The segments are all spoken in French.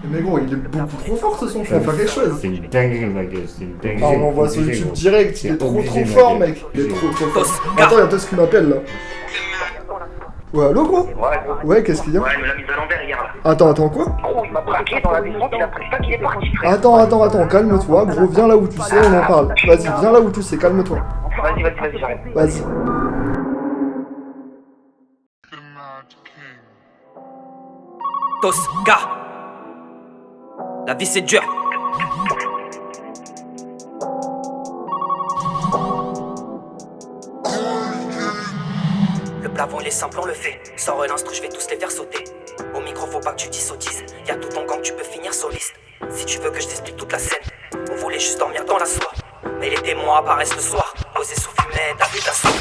Mais gros, il est beaucoup trop fort ce son, faut en faire quelque chose. C'est une dinguerie, ma gueule, c'est une dinguerie. Ah, on l'envoie sur Obligé, YouTube gros. direct, il est C'est trop obligé, ma fort, gueule. mec. Il est Obligé. trop fort. Attends, y'a peut-être qui m'appelle là. Ouais, allô gros? Ouais, qu'est-ce qu'il y a? Ouais, il me l'a mise à l'envers hier là. Attends, quoi? Gros, il m'a braqué dans la descente, il a pris ça qu'il est parti, frère. Attends, calme-toi, gros, viens là où tu sais, on en parle. Vas-y, viens là où tu sais, calme-toi. Vas-y, j'arrête. Vas-y. Tosca. La vie c'est dur. Le plafond il est simple, on le fait. Sors l'instru, je vais tous les faire sauter. Au micro, faut pas que tu dis sottises. Y'a tout ton gang, tu peux finir soliste. Si tu veux que je t'explique toute la scène, on voulait juste dormir dans la soie. Mais les témoins apparaissent le soir, posés sous fumée, t'as vu ta soupe.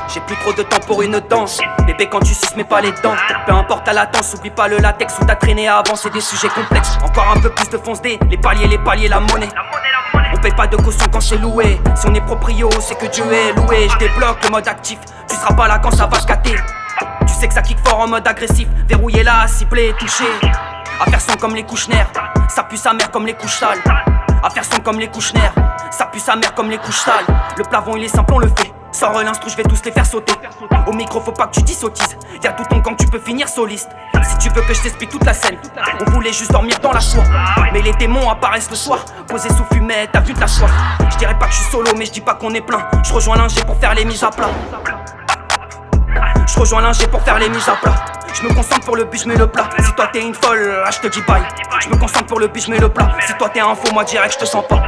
J'ai plus trop de temps pour une danse. Bébé, quand tu suces, mets pas les dents. Peu importe ta latence, oublie pas le latex où t'as traîné avant, c'est des sujets complexes. Encore un peu plus de fonce D, les paliers, la monnaie. On paye pas de caution quand c'est loué. Si on est proprio, c'est que Dieu est loué. Je débloque le mode actif, tu seras pas là quand ça va se gâter. Tu sais que ça kick fort en mode agressif. Verrouillé là, ciblé, touché. À faire son comme les couches-nerfs. Ça pue sa mère comme les couches sales. À faire son comme les couches-nerfs. Ça pue sa mère comme les couches sales. Le plafond il est simple, on le fait. Sors l'instru, je vais tous les faire sauter. Au micro, faut pas que tu dis sottises. Y'a tout ton gang, tu peux finir soliste. Si tu veux que je t'explique toute la scène, on voulait juste dormir dans la soie. Mais les démons apparaissent le soir, posés sous fumée, t'as vu de la soif. Je dirais pas que je suis solo, mais je dis pas qu'on est plein. Je rejoins l'ingé pour faire les mises à plat. Je rejoins l'ingé pour faire les mises à plat. Je me concentre pour le but, je mets le plat. Si toi t'es une folle, là je te dis bye. Je me concentre pour le but, je mets le plat. Si toi t'es un faux, moi direct je te sens pas.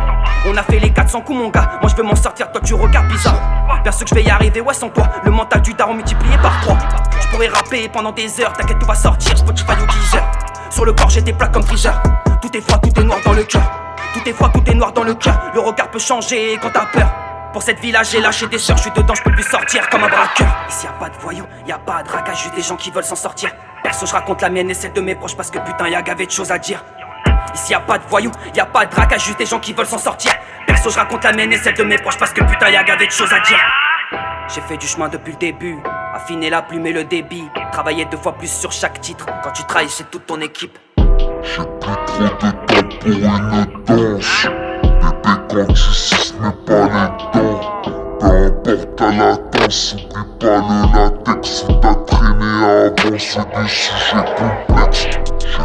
On a fait les 400 coups mon gars. Moi je veux m'en sortir, toi tu regardes bizarre. Bien sûr que je vais y arriver, ouais sans toi. Le mental du daron multiplié par 3. Je pourrais rapper pendant des heures, t'inquiète tout va sortir, Spotify au 10 heures. Sur le corps j'ai des plaques comme Freezer. Tout est froid, tout est noir dans le cœur. Tout est froid, tout est noir dans le cœur. Le regard peut changer quand t'as peur. Pour cette villa j'ai lâché des sœurs, je suis dedans, je peux plus sortir comme un braqueur. Ici y'a pas de voyous, y'a pas de raquage, juste des gens qui veulent s'en sortir. Perso je raconte la mienne et celle de mes proches parce que putain y'a gavé de choses à dire. Ici y'a pas de voyous, y'a pas de raquage, juste des gens qui veulent s'en sortir. Perso je raconte la mienne et celle de mes proches parce que putain y'a gavé de choses à dire. J'ai fait du chemin depuis le début, affiner la plume et le débit. Travailler 2 fois plus sur chaque titre, quand tu trahis c'est toute ton équipe. J'ai plus trop de temps pour une danse. Bébé, quand tu suces, mets pas les dents. Peu importe ta latence, oublie pas le latex où t'as traîné avant, c'est des sujets complexes. J'ai